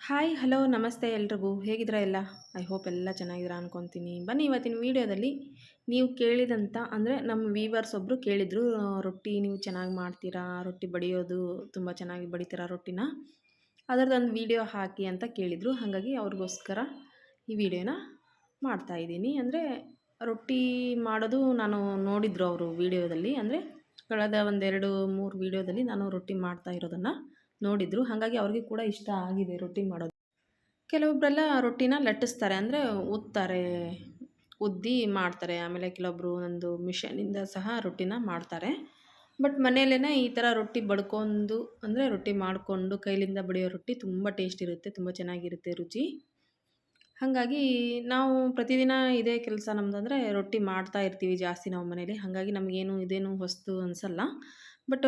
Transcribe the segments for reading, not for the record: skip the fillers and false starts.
Hi hello ನಮಸ್ತೆ ಎಲ್ರಿಗೂ ಹೇಗಿದ್ದೀರಾ ಎಲ್ಲ. ಐ ಹೋಪ್ ಎಲ್ಲ ಚೆನ್ನಾಗಿದ್ದೀರಾ ಅನ್ಕೊತೀನಿ. ಬನ್ನಿ ಇವತ್ತಿನ ವೀಡಿಯೋದಲ್ಲಿ ನೀವು ಕೇಳಿದಂಥ ಅಂದರೆ ನಮ್ಮ ವೀವರ್ಸ್ ಒಬ್ಬರು ಕೇಳಿದರು, ರೊಟ್ಟಿ ನೀವು ಚೆನ್ನಾಗಿ ಮಾಡ್ತೀರಾ, ರೊಟ್ಟಿ ಬಡಿಯೋದು ತುಂಬ ಚೆನ್ನಾಗಿ ಬಡಿತೀರಾ ರೊಟ್ಟಿನ, ಅದರದ್ದೊಂದು ವೀಡಿಯೋ ಹಾಕಿ ಅಂತ ಕೇಳಿದರು. ಹಾಗಾಗಿ ಅವ್ರಿಗೋಸ್ಕರ ಈ ವಿಡಿಯೋನ ಮಾಡ್ತಾಯಿದ್ದೀನಿ. ಅಂದರೆ ರೊಟ್ಟಿ ಮಾಡೋದು ನಾನು ನೋಡಿದ್ರು ಅವರು ವೀಡಿಯೋದಲ್ಲಿ, ಅಂದರೆ ಕಳೆದ ಒಂದೆರಡು ಮೂರು ವೀಡಿಯೋದಲ್ಲಿ ನಾನು ರೊಟ್ಟಿ ಮಾಡ್ತಾ ಇರೋದನ್ನು ನೋಡಿದರು. ಹಾಗಾಗಿ ಅವ್ರಿಗೆ ಕೂಡ ಇಷ್ಟ ಆಗಿದೆ ರೊಟ್ಟಿ ಮಾಡೋದು. ಕೆಲವೊಬ್ಬರೆಲ್ಲ ರೊಟ್ಟಿನ ಲಟ್ಟಿಸ್ತಾರೆ, ಅಂದರೆ ಉತ್ತಾರೆ, ಉದ್ದಿ ಮಾಡ್ತಾರೆ. ಆಮೇಲೆ ಕೆಲವೊಬ್ಬರು ಒಂದು ಮಿಷನಿಂದ ಸಹ ರೊಟ್ಟಿನ ಮಾಡ್ತಾರೆ. ಬಟ್ ಮನೆಯಲ್ಲೇ ಈ ಥರ ರೊಟ್ಟಿ ಬಡ್ಕೊಂಡು, ಅಂದರೆ ರೊಟ್ಟಿ ಮಾಡಿಕೊಂಡು ಕೈಲಿಂದ ಬಡಿಯೋ ರೊಟ್ಟಿ ತುಂಬ ಟೇಸ್ಟ್ ಇರುತ್ತೆ, ತುಂಬ ಚೆನ್ನಾಗಿರುತ್ತೆ ರುಚಿ. ಹಾಗಾಗಿ ನಾವು ಪ್ರತಿದಿನ ಇದೇ ಕೆಲಸ ನಮ್ಮದಂದರೆ ರೊಟ್ಟಿ ಮಾಡ್ತಾ ಇರ್ತೀವಿ ಜಾಸ್ತಿ ನಾವು ಮನೇಲಿ. ಹಾಗಾಗಿ ನಮಗೇನು ಇದೇನು ಹೊಸ್ತು ಅನಿಸಲ್ಲ. ಬಟ್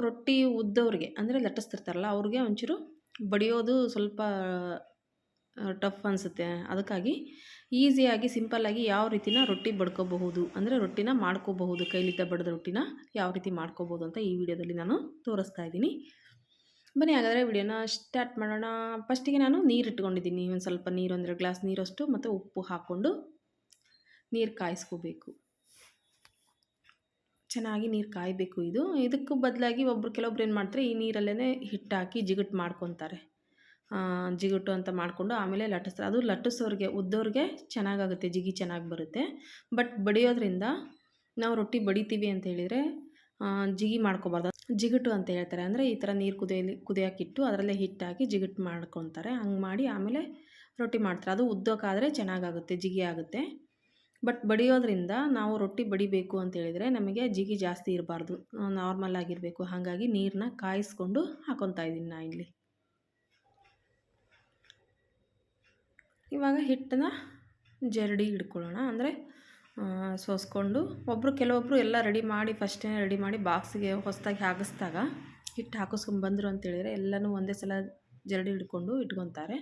ರೊಟ್ಟಿ ಉದ್ದವ್ರಿಗೆ ಅಂದರೆ ಲಟ್ಟಿಸ್ತಿರ್ತಾರಲ್ಲ ಅವ್ರಿಗೆ ಒಂಚೂರು ಬಡಿಯೋದು ಸ್ವಲ್ಪ ಟಫ್ ಅನಿಸುತ್ತೆ. ಅದಕ್ಕಾಗಿ ಈಸಿಯಾಗಿ ಸಿಂಪಲ್ಲಾಗಿ ಯಾವ ರೀತಿನ ರೊಟ್ಟಿ ಬಡ್ಕೋಬಹುದು, ಅಂದರೆ ರೊಟ್ಟಿನ ಮಾಡ್ಕೋಬಹುದು, ಕೈಲಿದ್ದ ಬಡಿದ ರೊಟ್ಟಿನ ಯಾವ ರೀತಿ ಮಾಡ್ಕೋಬೋದು ಅಂತ ಈ ವಿಡಿಯೋದಲ್ಲಿ ನಾನು ತೋರಿಸ್ತಾ ಇದ್ದೀನಿ. ಬನ್ನಿ ಹಾಗಾದರೆ ವಿಡಿಯೋನ ಸ್ಟಾರ್ಟ್ ಮಾಡೋಣ. ಫಸ್ಟಿಗೆ ನಾನು ನೀರು ಇಟ್ಕೊಂಡಿದ್ದೀನಿ, ಒಂದು ಸ್ವಲ್ಪ ನೀರು, 1 ಗ್ಲಾಸ್ ನೀರಷ್ಟು ಮತ್ತು ಉಪ್ಪು ಹಾಕ್ಕೊಂಡು ನೀರು ಕಾಯಿಸ್ಕೋಬೇಕು. ಚೆನ್ನಾಗಿ ನೀರು ಕಾಯಬೇಕು. ಇದಕ್ಕೂ ಬದಲಾಗಿ ಕೆಲವೊಬ್ರು ಏನು ಮಾಡ್ತಾರೆ, ಈ ನೀರಲ್ಲೇ ಹಿಟ್ಟು ಹಾಕಿ ಜಿಗುಟು ಮಾಡ್ಕೊತಾರೆ. ಜಿಗುಟು ಅಂತ ಮಾಡಿಕೊಂಡು ಆಮೇಲೆ ಲಟ್ಟಿಸ್ತಾರೆ. ಅದು ಲಟ್ಟಿಸೋರಿಗೆ ಉದ್ದೋರಿಗೆ ಚೆನ್ನಾಗಾಗುತ್ತೆ, ಜಿಗಿ ಚೆನ್ನಾಗಿ ಬರುತ್ತೆ. ಬಟ್ ಬಡಿಯೋದ್ರಿಂದ ನಾವು ರೊಟ್ಟಿ ಬಡಿತೀವಿ ಅಂತ ಹೇಳಿದರೆ ಜಿಗಿ ಮಾಡ್ಕೊಬಾರ್ದು, ಜಿಗುಟು ಅಂತ ಹೇಳ್ತಾರೆ. ಅಂದರೆ ಈ ಥರ ನೀರು ಕುದಿಯೋಕ್ಕಿಟ್ಟು ಅದರಲ್ಲೇ ಹಿಟ್ಟು ಹಾಕಿ ಜಿಗುಟು ಮಾಡ್ಕೊತಾರೆ. ಹಂಗೆ ಮಾಡಿ ಆಮೇಲೆ ರೊಟ್ಟಿ ಮಾಡ್ತಾರೆ. ಅದು ಉದ್ದೋಕ್ಕಾದರೆ ಚೆನ್ನಾಗಾಗುತ್ತೆ, ಜಿಗಿ ಆಗುತ್ತೆ. ಬಟ್ ಬಡಿಯೋದ್ರಿಂದ ನಾವು ರೊಟ್ಟಿ ಬಡಿಬೇಕು ಅಂತ ಹೇಳಿದರೆ ನಮಗೆ ಜಿಗಿ ಜಾಸ್ತಿ ಇರಬಾರ್ದು, ನಾರ್ಮಲ್ ಆಗಿರಬೇಕು. ಹಾಗಾಗಿ ನೀರನ್ನ ಕಾಯಿಸ್ಕೊಂಡು ಹಾಕ್ಕೊತಾ ಇದ್ದೀನಿ ನಾನು ಇಲ್ಲಿ. ಇವಾಗ ಹಿಟ್ಟನ್ನ ಜರಡಿ ಹಿಡ್ಕೊಳ್ಳೋಣ, ಅಂದರೆ ಸೋಸ್ಕೊಂಡು. ಕೆಲವೊಬ್ಬರು ಎಲ್ಲ ರೆಡಿ ಮಾಡಿ ಫಸ್ಟೇ ರೆಡಿ ಮಾಡಿ ಬಾಕ್ಸಿಗೆ ಹೊಸದಾಗಿ ಹಾಕಿಸ್ದಾಗ ಹಿಟ್ಟು ಹಾಕಿಸ್ಕೊಂಡು ಬಂದರು ಅಂತೇಳಿದರೆ ಎಲ್ಲನೂ ಒಂದೇ ಸಲ ಜರಡಿ ಹಿಡ್ಕೊಂಡು ಇಟ್ಕೊತಾರೆ.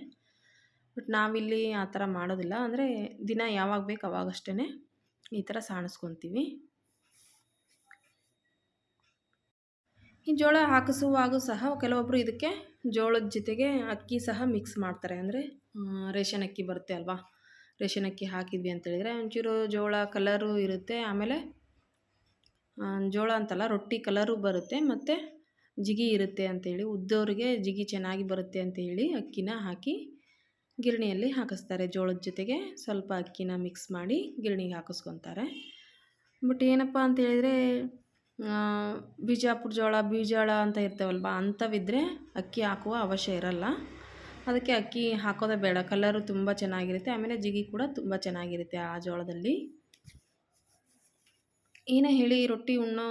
ಬಟ್ ನಾವಿಲ್ಲಿ ಆ ಥರ ಮಾಡೋದಿಲ್ಲ. ಅಂದರೆ ದಿನ ಯಾವಾಗ ಬೇಕು ಅವಾಗಷ್ಟೇ ಈ ಥರ ಸಾಣಿಸ್ಕೊತೀವಿ. ಈ ಜೋಳ ಹಾಕಿಸುವಾಗೂ ಸಹ ಕೆಲವೊಬ್ಬರು ಇದಕ್ಕೆ ಜೋಳದ ಜೊತೆಗೆ ಅಕ್ಕಿ ಸಹ ಮಿಕ್ಸ್ ಮಾಡ್ತಾರೆ. ಅಂದರೆ ರೇಷನ್ ಅಕ್ಕಿ ಬರುತ್ತೆ ಅಲ್ವಾ, ರೇಷನ್ ಅಕ್ಕಿ ಹಾಕಿದ್ವಿ ಅಂತೇಳಿದರೆ ಒಂಚೂರು ಜೋಳ ಕಲರು ಇರುತ್ತೆ, ಆಮೇಲೆ ಜೋಳ ಅಂತಲ್ಲ ರೊಟ್ಟಿ ಕಲರು ಬರುತ್ತೆ, ಮತ್ತು ಜಿಗಿ ಇರುತ್ತೆ ಅಂಥೇಳಿ, ಉದ್ದೋರಿಗೆ ಜಿಗಿ ಚೆನ್ನಾಗಿ ಬರುತ್ತೆ ಅಂಥೇಳಿ ಅಕ್ಕಿನ ಹಾಕಿ ಗಿರಣಿಯಲ್ಲಿ ಹಾಕಿಸ್ತಾರೆ. ಜೋಳದ ಜೊತೆಗೆ ಸ್ವಲ್ಪ ಅಕ್ಕಿನ ಮಿಕ್ಸ್ ಮಾಡಿ ಗಿರಣಿಗೆ ಹಾಕಿಸ್ಕೊತಾರೆ. ಬಟ್ ಏನಪ್ಪ ಅಂತೇಳಿದರೆ ಬಿಜಾಪುರ ಜೋಳ, ಬೀಜೋಳ ಅಂತ ಇರ್ತಾವಲ್ವ, ಅಂಥವಿದ್ದರೆ ಅಕ್ಕಿ ಹಾಕುವ ಅವಶ್ಯ ಇರಲ್ಲ. ಅದಕ್ಕೆ ಅಕ್ಕಿ ಹಾಕೋದೇ ಬೇಡ. ಕಲರು ತುಂಬ ಚೆನ್ನಾಗಿರುತ್ತೆ, ಆಮೇಲೆ ಜಿಗಿ ಕೂಡ ತುಂಬ ಚೆನ್ನಾಗಿರುತ್ತೆ ಆ ಜೋಳದಲ್ಲಿ. ಏನೇ ಹೇಳಿ ರೊಟ್ಟಿ ಉಣ್ಣೋ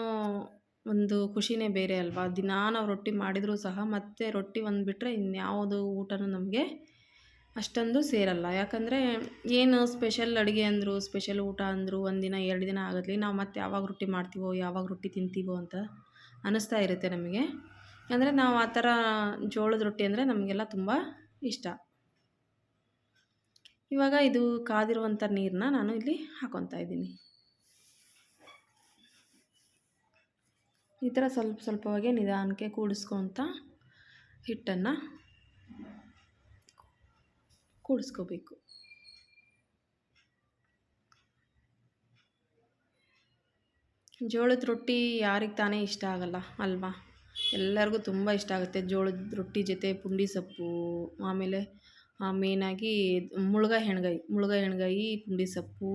ಒಂದು ಖುಷಿನೇ ಬೇರೆ ಅಲ್ವಾ. ದಿನಾ ನಾವು ರೊಟ್ಟಿ ಮಾಡಿದರೂ ಸಹ ಮತ್ತೆ ರೊಟ್ಟಿ ಒಂದು ಬಿಟ್ಟರೆ ಇನ್ಯಾವುದು ಊಟನೂ ನಮಗೆ ಅಷ್ಟೊಂದು ಸೇರಲ್ಲ. ಯಾಕಂದರೆ ಏನು ಸ್ಪೆಷಲ್ ಅಡುಗೆ ಅಂದರು, ಸ್ಪೆಷಲ್ ಊಟ ಅಂದರು, 1 ದಿನ 2 ದಿನ ಆಗಲಿ ನಾವು ಮತ್ತೆ ಯಾವಾಗ ರೊಟ್ಟಿ ಮಾಡ್ತೀವೋ, ಯಾವಾಗ ರೊಟ್ಟಿ ತಿಂತೀವೋ ಅಂತ ಅನ್ನಿಸ್ತಾ ಇರುತ್ತೆ ನಮಗೆ. ಅಂದರೆ ನಾವು ಆ ಥರ ಜೋಳದ ರೊಟ್ಟಿ ಅಂದರೆ ನಮಗೆಲ್ಲ ತುಂಬ ಇಷ್ಟ. ಇವಾಗ ಇದು ಕಾದಿರುವಂಥ ನೀರನ್ನ ನಾನು ಇಲ್ಲಿ ಹಾಕ್ಕೊತಾ ಇದ್ದೀನಿ. ಈ ಥರ ಸ್ವಲ್ಪ ಸ್ವಲ್ಪವಾಗಿ ನಿಧಾನಕ್ಕೆ ಕೂಡಿಸ್ಕೊತ ಹಿಟ್ಟನ್ನು ಕೂಡಿಸ್ಕೋಬೇಕು. ಜೋಳದ ರೊಟ್ಟಿ ಯಾರಿಗೆ ತಾನೇ ಇಷ್ಟ ಆಗಲ್ಲ ಅಲ್ವಾ, ಎಲ್ಲರಿಗೂ ತುಂಬ ಇಷ್ಟ ಆಗುತ್ತೆ. ಜೋಳದ ರೊಟ್ಟಿ ಜೊತೆ ಪುಂಡಿ ಸೊಪ್ಪು, ಆಮೇಲೆ ಮೇಯ್ನಾಗಿ ಮುಳ್ಗಾಯಿ ಹೆಣ್ಗಾಯಿ, ಪುಂಡಿ ಸೊಪ್ಪು,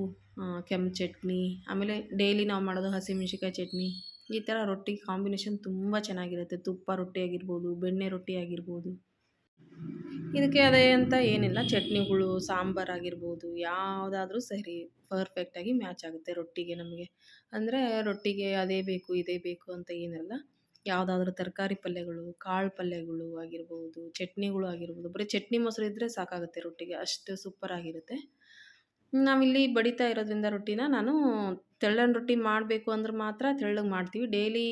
ಕೆಂಪು ಚಟ್ನಿ, ಆಮೇಲೆ ಡೈಲಿ ನಾವು ಮಾಡೋದು ಹಸಿಮೆಣ್ಸಿಕಾಯಿ ಚಟ್ನಿ. ಈ ಥರ ರೊಟ್ಟಿ ಕಾಂಬಿನೇಷನ್ ತುಂಬ ಚೆನ್ನಾಗಿರುತ್ತೆ. ತುಪ್ಪ ರೊಟ್ಟಿ ಆಗಿರ್ಬೋದು, ಬೆಣ್ಣೆ ರೊಟ್ಟಿ ಆಗಿರ್ಬೋದು. ಇದಕ್ಕೆ ಅದೇ ಅಂತ ಏನಿಲ್ಲ, ಚಟ್ನಿಗಳು, ಸಾಂಬಾರಾಗಿರ್ಬೋದು, ಯಾವುದಾದ್ರೂ ಸರಿ ಪರ್ಫೆಕ್ಟಾಗಿ ಮ್ಯಾಚ್ ಆಗುತ್ತೆ ರೊಟ್ಟಿಗೆ ನಮಗೆ. ಅಂದರೆ ರೊಟ್ಟಿಗೆ ಅದೇ ಬೇಕು ಇದೇ ಬೇಕು ಅಂತ ಏನಿರಲ್ಲ. ಯಾವುದಾದ್ರೂ ತರಕಾರಿ ಪಲ್ಯಗಳು, ಕಾಳು ಪಲ್ಯಗಳು ಆಗಿರ್ಬೋದು, ಚಟ್ನಿಗಳು ಆಗಿರ್ಬೋದು, ಬರೀ ಚಟ್ನಿ ಮೊಸರು ಇದ್ದರೆ ಸಾಕಾಗುತ್ತೆ ರೊಟ್ಟಿಗೆ, ಅಷ್ಟು ಸೂಪರಾಗಿರುತ್ತೆ. ನಾವಿಲ್ಲಿ ಬಡಿತಾ ಇರೋದ್ರಿಂದ ರೊಟ್ಟಿನ ನಾನು ತೆಳ್ಳನ ರೊಟ್ಟಿ ಮಾಡಬೇಕು ಅಂದ್ರೆ ಮಾತ್ರ ತೆಳ್ಳಗೆ ಮಾಡ್ತೀವಿ. ಡೈಲಿ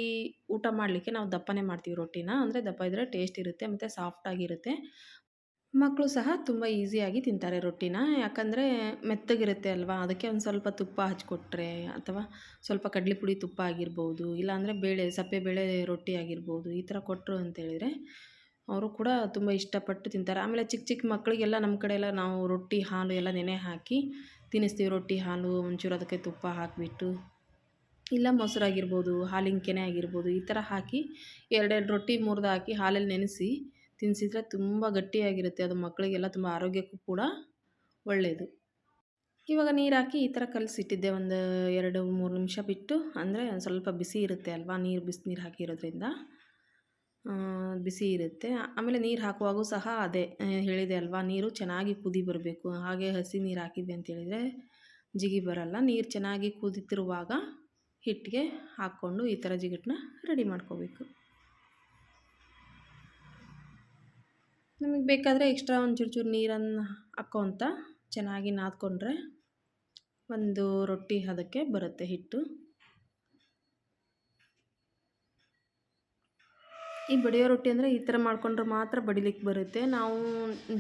ಊಟ ಮಾಡಲಿಕ್ಕೆ ನಾವು ದಪ್ಪನೇ ಮಾಡ್ತೀವಿ ರೊಟ್ಟಿನ. ಅಂದರೆ ದಪ್ಪ ಇದ್ದರೆ ಟೇಸ್ಟ್ ಇರುತ್ತೆ ಮತ್ತು ಸಾಫ್ಟಾಗಿರುತ್ತೆ. ಮಕ್ಕಳು ಸಹ ತುಂಬ ಈಸಿಯಾಗಿ ತಿಂತಾರೆ ರೊಟ್ಟಿನ. ಯಾಕಂದರೆ ಮೆತ್ತಗಿರುತ್ತೆ ಅಲ್ವಾ, ಅದಕ್ಕೆ ಒಂದು ಸ್ವಲ್ಪ ತುಪ್ಪ ಹಚ್ಕೊಟ್ರೆ, ಅಥವಾ ಸ್ವಲ್ಪ ಕಡಲೆ ಪುಡಿ ತುಪ್ಪ ಆಗಿರ್ಬೋದು, ಇಲ್ಲಾಂದರೆ ಸಪ್ಪೆ ಬೇಳೆ ರೊಟ್ಟಿ ಆಗಿರ್ಬೋದು, ಈ ಥರ ಕೊಟ್ಟರು ಅಂತೇಳಿದರೆ ಅವರು ಕೂಡ ತುಂಬ ಇಷ್ಟಪಟ್ಟು ತಿಂತಾರೆ. ಆಮೇಲೆ ಚಿಕ್ಕ ಚಿಕ್ಕ ಮಕ್ಕಳಿಗೆಲ್ಲ ನಮ್ಮ ಕಡೆ ಎಲ್ಲ ನಾವು ರೊಟ್ಟಿ ಹಾಲು ಎಲ್ಲ ನೆನೆ ಹಾಕಿ ತಿನ್ನಿಸ್ತೀವಿ. ರೊಟ್ಟಿ ಹಾಲು ಒಂಚೂರು ಅದಕ್ಕೆ ತುಪ್ಪ ಹಾಕಿಬಿಟ್ಟು, ಇಲ್ಲ ಮೊಸರಾಗಿರ್ಬೋದು, ಹಾಲಿನ ಕೆನೆ ಆಗಿರ್ಬೋದು, ಈ ಥರ ಹಾಕಿ ಎರಡೆರಡು ರೊಟ್ಟಿ ಮುರಿದು ಹಾಕಿ ಹಾಲಲ್ಲಿ ನೆನೆಸಿ ತಿನ್ನಿಸಿದ್ರೆ ತುಂಬ ಗಟ್ಟಿಯಾಗಿರುತ್ತೆ. ಅದು ಮಕ್ಕಳಿಗೆಲ್ಲ ತುಂಬ ಆರೋಗ್ಯಕ್ಕೂ ಕೂಡ ಒಳ್ಳೆಯದು. ಇವಾಗ ನೀರು ಹಾಕಿ ಈ ಥರ ಕಲಸಿಟ್ಟಿದ್ದೆ. ಒಂದು 2-3 ನಿಮಿಷ ಬಿಟ್ಟು, ಅಂದರೆ ಸ್ವಲ್ಪ ಬಿಸಿ ಇರುತ್ತೆ ಅಲ್ವಾ, ಬಿಸಿನೀರು ಹಾಕಿರೋದ್ರಿಂದ ಬಿಸಿ ಇರುತ್ತೆ. ಆಮೇಲೆ ನೀರು ಹಾಕುವಾಗೂ ಸಹ ಅದೇ ಹೇಳಿದೆ ಅಲ್ವಾ, ನೀರು ಚೆನ್ನಾಗಿ ಕುದಿ ಬರಬೇಕು. ಹಾಗೆ ಹಸಿ ನೀರು ಹಾಕಿದ್ವಿ ಅಂತೇಳಿದರೆ ಜಿಗಿ ಬರಲ್ಲ. ನೀರು ಚೆನ್ನಾಗಿ ಕುದೀತಿರುವಾಗ ಹಿಟ್ಟಿಗೆ ಹಾಕ್ಕೊಂಡು ಈ ಥರ ಜಿಗಟನ್ನ ರೆಡಿ ಮಾಡ್ಕೋಬೇಕು. ನಮಗೆ ಬೇಕಾದರೆ ಎಕ್ಸ್ಟ್ರಾ ಒಂದು ಚೂರು ನೀರನ್ನು ಹಾಕ್ಕೊತ ಚೆನ್ನಾಗಿ ನಾದ್ಕೊಂಡ್ರೆ ಒಂದು ರೊಟ್ಟಿ ಹದಕ್ಕೆ ಬರುತ್ತೆ ಹಿಟ್ಟು. ಈ ಬಡಿಯೋ ರೊಟ್ಟಿ ಅಂದರೆ ಈ ಥರ ಮಾಡ್ಕೊಂಡ್ರೆ ಮಾತ್ರ ಬಡಿಲಿಕ್ಕೆ ಬರುತ್ತೆ. ನಾವು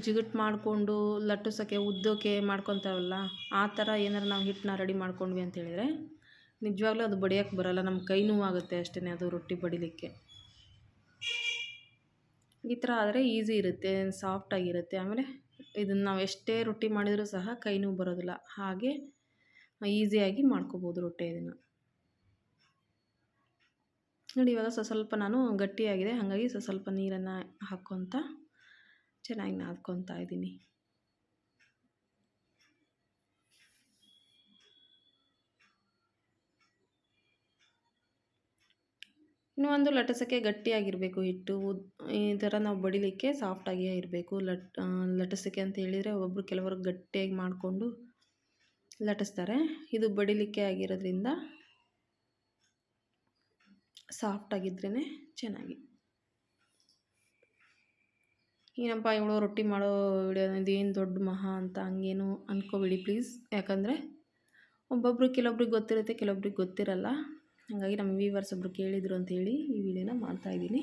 ಜಿಗಟ್ ಮಾಡಿಕೊಂಡು ಲಟ್ಟಿಸೋಕ್ಕೆ ಉದ್ದೋಕೆ ಮಾಡ್ಕೊತಾವಲ್ಲ, ಆ ಥರ ಏನಾರು ನಾವು ಹಿಟ್ಟನ್ನ ರೆಡಿ ಮಾಡ್ಕೊಂಡ್ವಿ ಅಂತೇಳಿದರೆ ನಿಜವಾಗ್ಲೂ ಅದು ಬಡಿಯೋಕ್ಕೆ ಬರೋಲ್ಲ. ನಮ್ಮ ಕೈ ನೋವಾಗುತ್ತೆ ಅಷ್ಟೇ ಅದು ರೊಟ್ಟಿ ಬಡಿಲಿಕ್ಕೆ. ಈ ಥರ ಆದರೆ ಈಸಿ ಇರುತ್ತೆ, ಸಾಫ್ಟಾಗಿರುತ್ತೆ. ಆಮೇಲೆ ಇದನ್ನು ನಾವು ಎಷ್ಟೇ ರೊಟ್ಟಿ ಮಾಡಿದರೂ ಸಹ ಕೈ ನೋವು ಬರೋದಿಲ್ಲ. ಹಾಗೆ ಈಸಿಯಾಗಿ ಮಾಡ್ಕೋಬೋದು ರೊಟ್ಟಿ. ಇದನ್ನು ನೋಡಿ, ಇವಾಗ ಸ್ವಲ್ಪ ನಾನು ಗಟ್ಟಿಯಾಗಿದೆ, ಹಾಗಾಗಿ ಸ್ವಲ್ಪ ನೀರನ್ನು ಹಾಕ್ಕೊತ ಚೆನ್ನಾಗಿ ನಾದ್ಕೊತಾ ಇದ್ದೀನಿ. ಇನ್ನೂ ಒಂದು ಲಟ್ಟಿಸೋಕ್ಕೆ ಗಟ್ಟಿಯಾಗಿರಬೇಕು ಹಿಟ್ಟು. ಈ ಥರ ನಾವು ಬಡಿಲಿಕ್ಕೆ ಸಾಫ್ಟಾಗಿಯೇ ಇರಬೇಕು. ಲಟ್ಟಿಸೋಕ್ಕೆ ಅಂತ ಹೇಳಿದರೆ ಕೆಲವರು ಗಟ್ಟಿಯಾಗಿ ಮಾಡಿಕೊಂಡು ಲಟ್ಟಿಸ್ತಾರೆ. ಇದು ಬಡಿಲಿಕ್ಕೆ ಆಗಿರೋದ್ರಿಂದ ಸಾಫ್ಟಾಗಿದ್ರೇ ಚೆನ್ನಾಗಿ. ಏನಪ್ಪ ಇವಳು ರೊಟ್ಟಿ ಮಾಡೋ ವಿಡಿಯೋ ಇದೇನು ದೊಡ್ಡ ಮಹಾ ಅಂತ ಹಂಗೇನು ಅಂದ್ಕೋಬೇಡಿ ಪ್ಲೀಸ್. ಯಾಕಂದರೆ ಕೆಲವೊಬ್ರಿಗೆ ಗೊತ್ತಿರುತ್ತೆ, ಕೆಲವೊಬ್ರಿಗೆ ಗೊತ್ತಿರಲ್ಲ. ಹಾಗಾಗಿ ನಮ್ಮ ವ್ಯೂವರ್ಸ್ ಒಬ್ಬರು ಕೇಳಿದರು ಅಂಥೇಳಿ ಈ ವಿಡಿಯೋನ ಮಾಡ್ತಾಯಿದ್ದೀನಿ.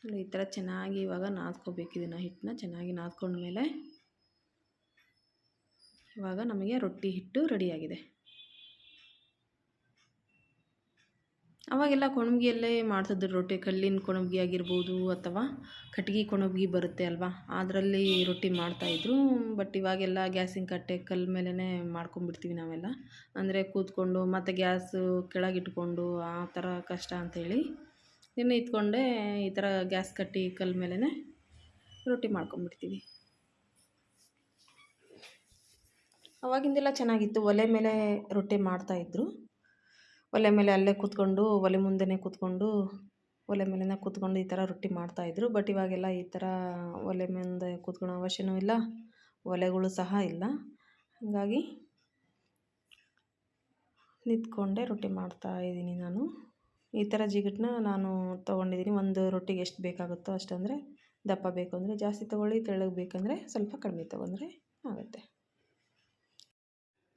ಈ ಥರ ಚೆನ್ನಾಗಿ ಇವಾಗ ನಾದ್ಕೋಬೇಕು. ಇದನ್ನು ಹಿಟ್ಟನ್ನ ಚೆನ್ನಾಗಿ ನಾದ್ಕೊಂಡ್ಮೇಲೆ ಇವಾಗ ನಮಗೆ ರೊಟ್ಟಿ ಹಿಟ್ಟು ರೆಡಿಯಾಗಿದೆ. ಅವಾಗೆಲ್ಲ ಕೊಣಬ್ಗಿಯಲ್ಲೇ ಮಾಡ್ತಿದ್ರು ರೊಟ್ಟಿ. ಕಲ್ಲಿನ ಕೊಣಬ್ಗಿ ಆಗಿರ್ಬೋದು ಅಥವಾ ಕಟ್ಗೆ ಕೊಣಬ್ಗಿ ಬರುತ್ತೆ ಅಲ್ವಾ, ಅದರಲ್ಲಿ ರೊಟ್ಟಿ ಮಾಡ್ತಾಯಿದ್ರು. ಬಟ್ ಇವಾಗೆಲ್ಲ ಗ್ಯಾಸಿನ ಕಟ್ಟೆ ಕಲ್ಲು ಮೇಲೇ ಮಾಡ್ಕೊಂಬಿಡ್ತೀವಿ ನಾವೆಲ್ಲ. ಅಂದರೆ ಕೂತ್ಕೊಂಡು ಮತ್ತು ಗ್ಯಾಸು ಕೆಳಗಿಟ್ಕೊಂಡು ಆ ಥರ ಕಷ್ಟ ಅಂಥೇಳಿ ಇನ್ನು ಇಟ್ಕೊಂಡೆ ಈ ಥರ ಗ್ಯಾಸ್ ಕಟ್ಟಿ ಕಲ್ಲು ಮೇಲೇ ರೊಟ್ಟಿ ಮಾಡ್ಕೊಂಬಿಡ್ತೀವಿ. ಅವಾಗಿಂದೆಲ್ಲ ಚೆನ್ನಾಗಿತ್ತು. ಒಲೆ ಮೇಲೆ ರೊಟ್ಟಿ ಮಾಡ್ತಾಯಿದ್ರು. ಒಲೆ ಮೇಲೆ ಅಲ್ಲೇ ಕೂತ್ಕೊಂಡು, ಒಲೆ ಮುಂದೆನೇ ಕೂತ್ಕೊಂಡು, ಒಲೆ ಮೇಲೇ ಕೂತ್ಕೊಂಡು ಈ ಥರ ರೊಟ್ಟಿ ಮಾಡ್ತಾಯಿದ್ರು. ಬಟ್ ಇವಾಗೆಲ್ಲ ಈ ಥರ ಒಲೆ ಮುಂದೆ ಕೂತ್ಕೊಳ್ಳೋ ಅವಶ್ಯನೂ ಇಲ್ಲ, ಒಲೆಗಳು ಸಹ ಇಲ್ಲ. ಹಾಗಾಗಿ ನಿಂತ್ಕೊಂಡೆ ರೊಟ್ಟಿ ಮಾಡ್ತಾಯಿದ್ದೀನಿ ನಾನು. ಈ ಥರ ಜಿಗಟನ್ನ ನಾನು ತೊಗೊಂಡಿದ್ದೀನಿ. ಒಂದು ರೊಟ್ಟಿಗೆ ಎಷ್ಟು ಬೇಕಾಗುತ್ತೋ ಅಷ್ಟಂದರೆ, ದಪ್ಪ ಬೇಕು ಅಂದರೆ ಜಾಸ್ತಿ ತೊಗೊಳ್ಳಿ, ತೆಳ್ಳಗೆ ಬೇಕಂದರೆ ಸ್ವಲ್ಪ ಕಡಿಮೆ ತೊಗೊಂಡ್ರೆ ಆಗುತ್ತೆ.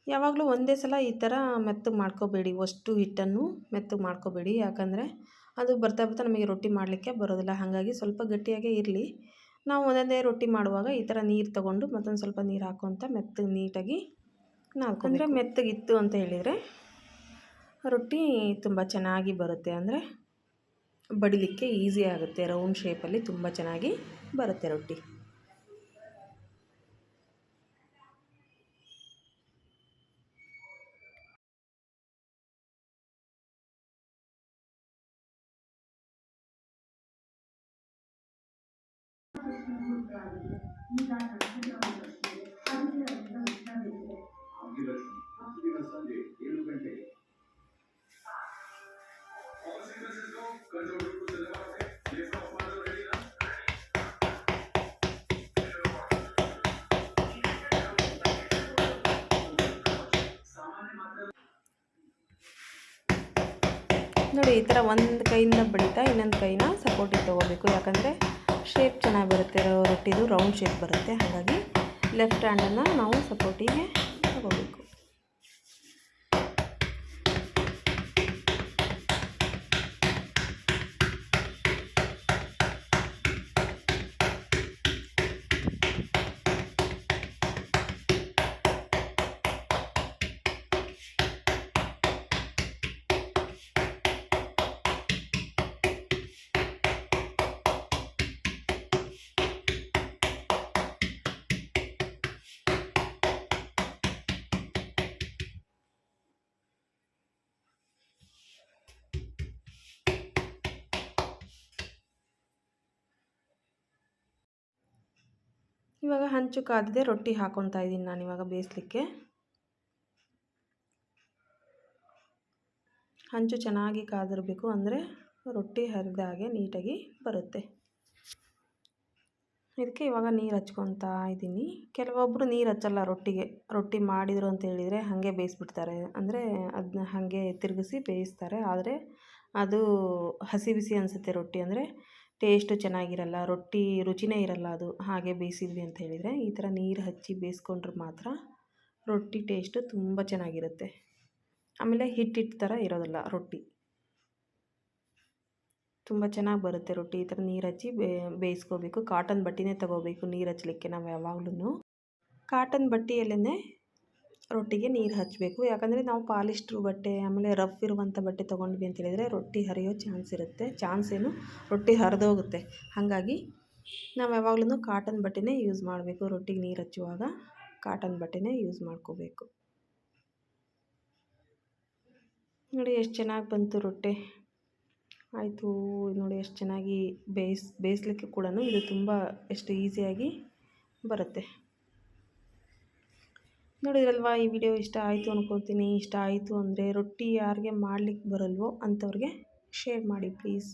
ಯಾವಾಗಲೂ ಒಂದೇ ಸಲ ಈ ಥರ ಮೆತ್ತಗೆ ಮಾಡ್ಕೋಬೇಡಿ. ಅಷ್ಟು ಹಿಟ್ಟನ್ನು ಮೆತ್ತಗೆ ಮಾಡ್ಕೋಬೇಡಿ, ಯಾಕಂದರೆ ಅದು ಬರ್ತಾ ಬರ್ತಾ ನಮಗೆ ರೊಟ್ಟಿ ಮಾಡಲಿಕ್ಕೆ ಬರೋದಿಲ್ಲ. ಹಾಗಾಗಿ ಸ್ವಲ್ಪ ಗಟ್ಟಿಯಾಗೇ ಇರಲಿ. ನಾವು ಒಂದೊಂದೇ ರೊಟ್ಟಿ ಮಾಡುವಾಗ ಈ ಥರ ನೀರು ತೊಗೊಂಡು ಮತ್ತೊಂದು ಸ್ವಲ್ಪ ನೀರು ಹಾಕ್ಕೊತ ಮೆತ್ತಗೆ ನೀಟಾಗಿ ನಾದ್ಕೊಂಡ್ರೆ, ಮೆತ್ತಗಿತ್ತು ಅಂತ ಹೇಳಿದರೆ ರೊಟ್ಟಿ ತುಂಬ ಚೆನ್ನಾಗಿ ಬರುತ್ತೆ. ಅಂದರೆ ಬಡಿಲಿಕ್ಕೆ ಈಸಿ ಆಗುತ್ತೆ. ರೌಂಡ್ ಶೇಪಲ್ಲಿ ತುಂಬ ಚೆನ್ನಾಗಿ ಬರುತ್ತೆ ರೊಟ್ಟಿ. ನೋಡಿ, ಈ ಥರ ಒಂದು ಕೈಯಿಂದ ಬಡಿತಾ ಇನ್ನೊಂದು ಕೈನ ಸಪೋರ್ಟಿಗೆ ತೊಗೋಬೇಕು. ಯಾಕಂದರೆ ಶೇಪ್ ಚೆನ್ನಾಗಿ ಬರುತ್ತೆ, ರೊಟ್ಟಿದು ರೌಂಡ್ ಶೇಪ್ ಬರುತ್ತೆ. ಹಾಗಾಗಿ ಲೆಫ್ಟ್ ಹ್ಯಾಂಡನ್ನು ನಾವು ಸಪೋರ್ಟಿಗೆ ತೊಗೋಬೇಕು. ಇವಾಗ ಹಂಚು ಕಾದಿದೆ, ರೊಟ್ಟಿ ಹಾಕ್ಕೊತಾ ಇದ್ದೀನಿ ನಾನು ಇವಾಗ ಬೇಯಿಸ್ಲಿಕ್ಕೆ. ಹಂಚು ಚೆನ್ನಾಗಿ ಕಾದಿರಬೇಕು, ಅಂದರೆ ರೊಟ್ಟಿ ಹರಿದ ಹಾಗೆ ನೀಟಾಗಿ ಬರುತ್ತೆ. ಇದಕ್ಕೆ ಇವಾಗ ನೀರು ಹಚ್ಕೊತಾ ಇದ್ದೀನಿ. ಕೆಲವೊಬ್ಬರು ನೀರು ಹಚ್ಚಲ್ಲ ರೊಟ್ಟಿಗೆ. ರೊಟ್ಟಿ ಮಾಡಿದರು ಅಂತ ಹೇಳಿದರೆ ಹಾಗೆ ಬೇಯಿಸ್ಬಿಡ್ತಾರೆ, ಅಂದರೆ ಅದನ್ನ ಹಾಗೆ ತಿರುಗಿಸಿ ಬೇಯಿಸ್ತಾರೆ. ಆದರೆ ಅದು ಹಸಿ ಬಿಸಿ ಅನಿಸುತ್ತೆ ರೊಟ್ಟಿ, ಅಂದರೆ ಟೇಸ್ಟು ಚೆನ್ನಾಗಿರಲ್ಲ, ರೊಟ್ಟಿ ರುಚಿನೇ ಇರಲ್ಲ ಅದು ಹಾಗೆ ಬೇಯಿಸಿದ್ವಿ ಅಂತ ಹೇಳಿದರೆ. ಈ ಥರ ನೀರು ಹಚ್ಚಿ ಬೇಯಿಸ್ಕೊಂಡ್ರೆ ಮಾತ್ರ ರೊಟ್ಟಿ ಟೇಸ್ಟು ತುಂಬ ಚೆನ್ನಾಗಿರುತ್ತೆ. ಆಮೇಲೆ ಹಿಟ್ಟು ಥರ ಇರೋದಿಲ್ಲ ರೊಟ್ಟಿ, ತುಂಬ ಚೆನ್ನಾಗಿ ಬರುತ್ತೆ ರೊಟ್ಟಿ. ಈ ಥರ ನೀರು ಹಚ್ಚಿ ಬೇಯಿಸ್ಕೋಬೇಕು. ಕಾಟನ್ ಬಟ್ಟೆನೇ ತೊಗೋಬೇಕು ನೀರು ಹಚ್ಚಲಿಕ್ಕೆ. ನಾವು ಯಾವಾಗ್ಲೂ ಕಾಟನ್ ಬಟ್ಟೆಯಲ್ಲೇ ರೊಟ್ಟಿಗೆ ನೀರು ಹಚ್ಚಬೇಕು. ಯಾಕಂದರೆ ನಾವು ಪಾಲಿಸ್ಟ್ರು ಬಟ್ಟೆ, ಆಮೇಲೆ ರಫ್ ಇರುವಂಥ ಬಟ್ಟೆ ತೊಗೊಂಡ್ವಿ ಅಂತ ಹೇಳಿದರೆ ರೊಟ್ಟಿ ಹರಿಯೋ ಚಾನ್ಸ್ ಏನು, ರೊಟ್ಟಿ ಹರಿದೋಗುತ್ತೆ. ಹಾಗಾಗಿ ನಾವು ಯಾವಾಗ್ಲೂ ಕಾಟನ್ ಬಟ್ಟೆನೇ ಯೂಸ್ ಮಾಡಬೇಕು. ರೊಟ್ಟಿಗೆ ನೀರು ಹಚ್ಚುವಾಗ ಕಾಟನ್ ಬಟ್ಟೆನೇ ಯೂಸ್ ಮಾಡ್ಕೋಬೇಕು. ನೋಡಿ ಎಷ್ಟು ಚೆನ್ನಾಗಿ ಬಂತು ರೊಟ್ಟಿ. ಆಯಿತು ನೋಡಿ, ಎಷ್ಟು ಚೆನ್ನಾಗಿ ಬೇಯಿಸ್ಲಿಕ್ಕೆ ಕೂಡ ಇದು ತುಂಬ ಎಷ್ಟು ಈಸಿಯಾಗಿ ಬರುತ್ತೆ. ನೋಡಿದ್ರಲ್ವಾ, ಈ ವಿಡಿಯೋ ಇಷ್ಟ ಆಯಿತು ಅಂದ್ಕೊಳ್ತೀನಿ. ಇಷ್ಟ ಆಯಿತು ಅಂದರೆ ರೊಟ್ಟಿ ಯಾರಿಗೆ ಮಾಡಲಿಕ್ಕೆ ಬರಲ್ವೋ ಅಂಥವ್ರಿಗೆ ಶೇರ್ ಮಾಡಿ ಪ್ಲೀಸ್.